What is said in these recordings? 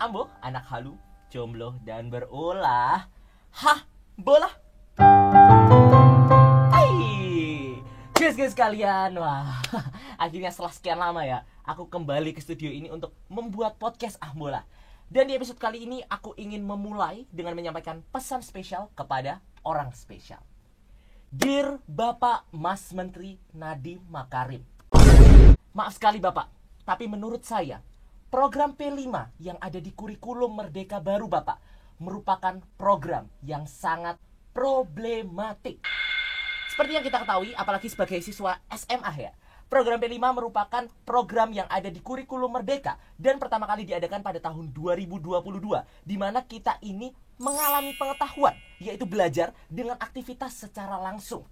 Ambo, anak halu, jomblo, dan berulah. Hah, bola. Hai, guys kalian. Wah, akhirnya setelah sekian lama ya, aku kembali ke studio ini untuk membuat podcast Bola. Dan di episode kali ini aku ingin memulai dengan menyampaikan pesan spesial kepada orang spesial. Dear Bapak Mas Menteri Nadiem Makarim. Maaf sekali Bapak, tapi menurut saya program P5 yang ada di kurikulum Merdeka Baru Bapak merupakan program yang sangat problematik. Seperti yang kita ketahui, apalagi sebagai siswa SMA ya, program P5 merupakan program yang ada di kurikulum Merdeka dan pertama kali diadakan pada tahun 2022, di mana kita ini mengalami pengetahuan, yaitu belajar dengan aktivitas secara langsung.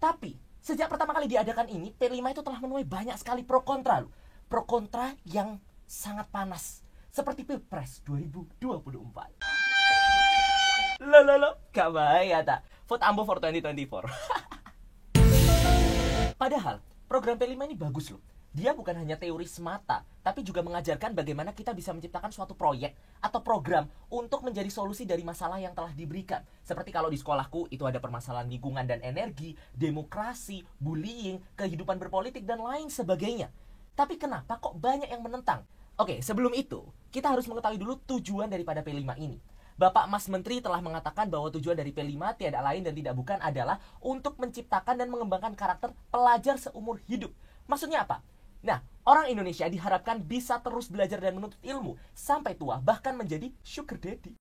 Tapi sejak pertama kali diadakan ini, P5 itu telah menuai banyak sekali pro kontra loh. Pro kontra yang sangat panas, seperti Pilpres 2024. Loh, gak baik ya tak? Vote Ambo for 2024. Padahal, program P5 ini bagus loh. Dia bukan hanya teori semata, tapi juga mengajarkan bagaimana kita bisa menciptakan suatu proyek atau program untuk menjadi solusi dari masalah yang telah diberikan. Seperti kalau di sekolahku itu ada permasalahan lingkungan dan energi, demokrasi, bullying, kehidupan berpolitik, dan lain sebagainya. Tapi kenapa kok banyak yang menentang? Oke, sebelum itu, kita harus mengetahui dulu tujuan daripada P5 ini. Bapak Mas Menteri telah mengatakan bahwa tujuan dari P5 tiada lain dan tidak bukan adalah untuk menciptakan dan mengembangkan karakter pelajar seumur hidup. Maksudnya apa? Nah, orang Indonesia diharapkan bisa terus belajar dan menuntut ilmu sampai tua, bahkan menjadi sugar daddy.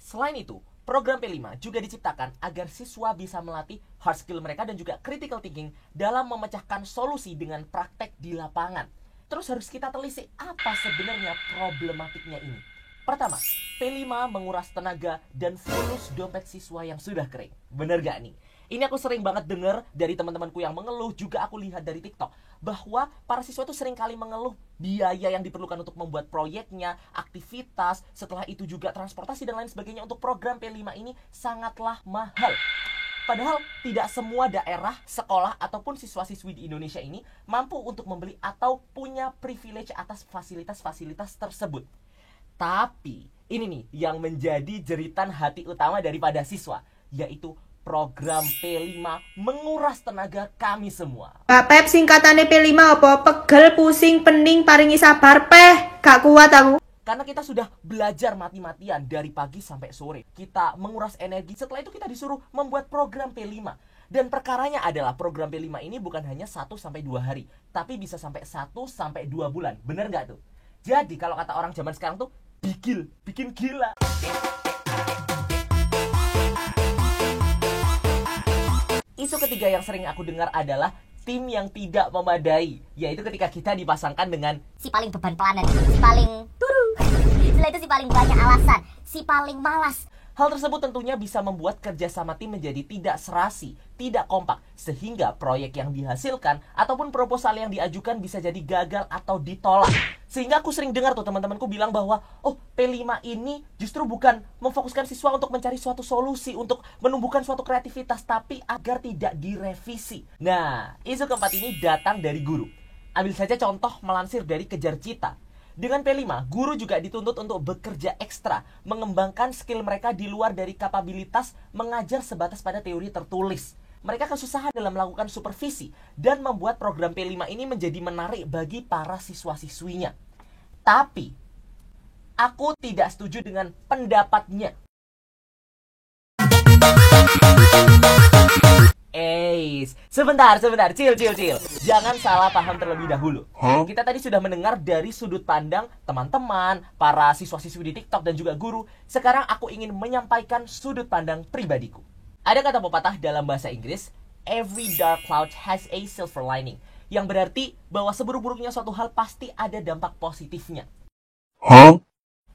Selain itu, program P5 juga diciptakan agar siswa bisa melatih hard skill mereka dan juga critical thinking dalam memecahkan solusi dengan praktek di lapangan. Terus harus kita telisik apa sebenarnya problematiknya ini. Pertama, P5 menguras tenaga dan fulus dompet siswa yang sudah kering. Bener gak nih? Ini aku sering banget dengar dari teman-temanku yang mengeluh, juga aku lihat dari TikTok, bahwa para siswa itu sering kali mengeluh biaya yang diperlukan untuk membuat proyeknya, aktivitas, setelah itu juga transportasi dan lain sebagainya untuk program P5 ini sangatlah mahal. Padahal tidak semua daerah, sekolah, ataupun siswa-siswi di Indonesia ini mampu untuk membeli atau punya privilege atas fasilitas-fasilitas tersebut. Tapi ini nih yang menjadi jeritan hati utama daripada siswa, yaitu program P5 menguras tenaga kami semua. Pak Pep, singkatannya P5 apa? Pegel, pusing, pening, paringi sabar, peh. Gak kuat aku. Karena kita sudah belajar mati-matian dari pagi sampai sore. Kita menguras energi, setelah itu kita disuruh membuat program P5. Dan perkaranya adalah program P5 ini bukan hanya 1-2 hari, tapi bisa sampai 1-2 bulan. Bener nggak tuh? Jadi kalau kata orang zaman sekarang tuh, bikin gila. Isu ketiga yang sering aku dengar adalah tim yang tidak memadai, yaitu ketika kita dipasangkan dengan si paling beban planet, si paling turu, setelah itu si paling banyak alasan, si paling malas. Hal tersebut tentunya bisa membuat kerjasama tim menjadi tidak serasi, tidak kompak, sehingga proyek yang dihasilkan ataupun proposal yang diajukan bisa jadi gagal atau ditolak. Sehingga aku sering dengar tuh teman-temanku bilang bahwa P5 ini justru bukan memfokuskan siswa untuk mencari suatu solusi, untuk menumbuhkan suatu kreativitas, tapi agar tidak direvisi. Nah, isu keempat ini datang dari guru. Ambil saja contoh melansir dari Kejar Cita. Dengan P5, guru juga dituntut untuk bekerja ekstra, mengembangkan skill mereka di luar dari kapabilitas mengajar sebatas pada teori tertulis. Mereka kesusahan dalam melakukan supervisi dan membuat program P5 ini menjadi menarik bagi para siswa-siswinya. Tapi, aku tidak setuju dengan pendapatnya. Sebentar, chill. Jangan salah paham terlebih dahulu. Kita tadi sudah mendengar dari sudut pandang teman-teman, para siswa-siswi di TikTok dan juga guru. Sekarang aku ingin menyampaikan sudut pandang pribadiku. Ada kata pepatah dalam bahasa Inggris, every dark cloud has a silver lining, yang berarti bahwa seburuk-buruknya suatu hal pasti ada dampak positifnya.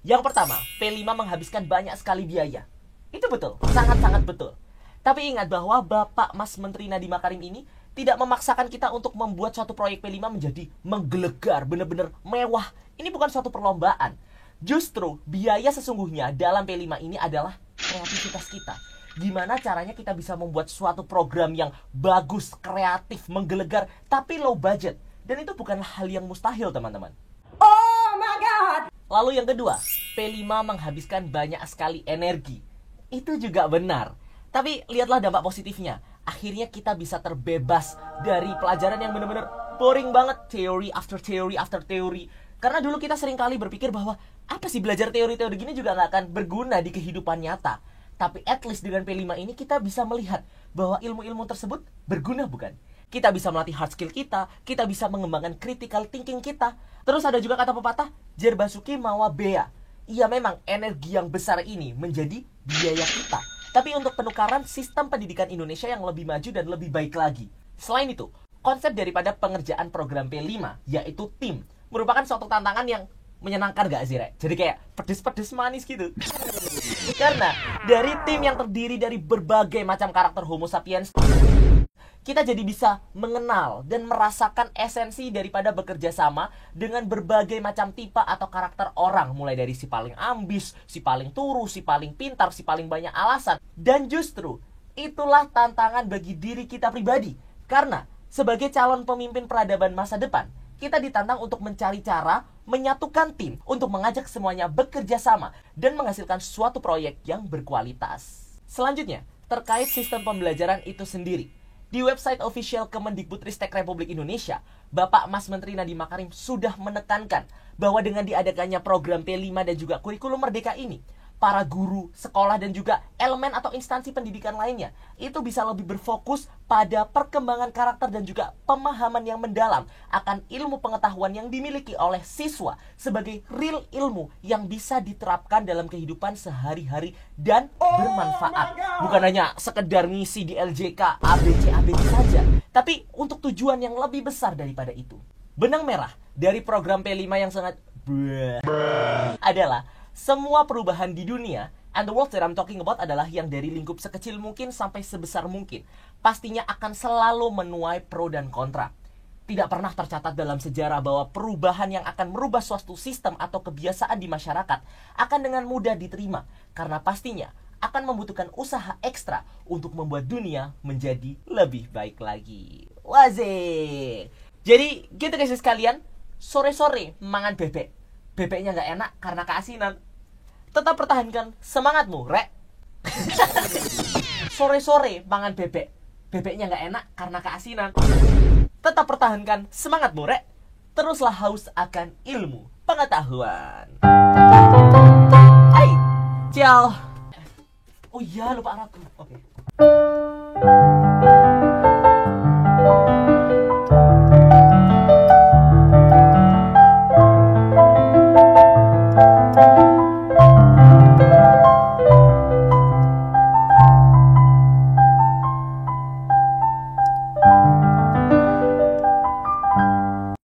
Yang pertama, P5 menghabiskan banyak sekali biaya. Itu betul, sangat-sangat betul. Tapi ingat bahwa Bapak Mas Menteri Nadiem Makarim ini tidak memaksakan kita untuk membuat suatu proyek P5 menjadi menggelegar, benar-benar mewah. Ini bukan suatu perlombaan. Justru biaya sesungguhnya dalam P5 ini adalah kreativitas kita. Gimana caranya kita bisa membuat suatu program yang bagus, kreatif, menggelegar, tapi low budget. Dan itu bukanlah hal yang mustahil, teman-teman. Oh my God! Lalu yang kedua, P5 menghabiskan banyak sekali energi. Itu juga benar. Tapi lihatlah dampak positifnya. Akhirnya kita bisa terbebas dari pelajaran yang benar-benar boring banget. Teori after teori after teori. Karena dulu kita sering kali berpikir bahwa apa sih belajar teori-teori gini juga gak akan berguna di kehidupan nyata. Tapi at least dengan P5 ini kita bisa melihat bahwa ilmu-ilmu tersebut berguna bukan? Kita bisa melatih hard skill kita bisa mengembangkan critical thinking kita. Terus ada juga kata pepatah, Jer Basuki mawa bea. Iya memang energi yang besar ini menjadi biaya kita. Tapi untuk penukaran sistem pendidikan Indonesia yang lebih maju dan lebih baik lagi. Selain itu, konsep daripada pengerjaan program P5, yaitu tim, merupakan suatu tantangan yang menyenangkan gak sih, Rek? Jadi kayak pedes-pedes manis gitu. Karena dari tim yang terdiri dari berbagai macam karakter Homo sapiens, kita jadi bisa mengenal dan merasakan esensi daripada bekerja sama dengan berbagai macam tipe atau karakter orang. Mulai dari si paling ambis, si paling turu, si paling pintar, si paling banyak alasan. Dan justru itulah tantangan bagi diri kita pribadi. Karena sebagai calon pemimpin peradaban masa depan, kita ditantang untuk mencari cara menyatukan tim untuk mengajak semuanya bekerja sama dan menghasilkan suatu proyek yang berkualitas. Selanjutnya, terkait sistem pembelajaran itu sendiri. Di website official Kemendikbudristek Republik Indonesia, Bapak Mas Menteri Nadiem Makarim sudah menekankan bahwa dengan diadakannya program P5 dan juga kurikulum Merdeka ini, para guru, sekolah, dan juga elemen atau instansi pendidikan lainnya itu bisa lebih berfokus pada perkembangan karakter dan juga pemahaman yang mendalam akan ilmu pengetahuan yang dimiliki oleh siswa sebagai real ilmu yang bisa diterapkan dalam kehidupan sehari-hari dan bermanfaat. Bukan hanya sekedar ngisi di LJK ABC saja, tapi untuk tujuan yang lebih besar daripada itu. Benang merah dari program P5 yang sangat adalah semua perubahan di dunia, and the world that I'm talking about adalah yang dari lingkup sekecil mungkin sampai sebesar mungkin, pastinya akan selalu menuai pro dan kontra. Tidak pernah tercatat dalam sejarah bahwa perubahan yang akan merubah suatu sistem atau kebiasaan di masyarakat akan dengan mudah diterima, karena pastinya akan membutuhkan usaha ekstra untuk membuat dunia menjadi lebih baik lagi. Wazee. Jadi gitu guys sekalian, sore-sore mangan bebek. Bebeknya nggak enak karena keasinan. Tetap pertahankan semangatmu, Rek. Sore-sore mangan bebek. Bebeknya nggak enak karena keasinan. Tetap pertahankan semangatmu, Rek. Teruslah haus akan ilmu pengetahuan. Hai, ciao. Oh iya, lupa arahku. Oke.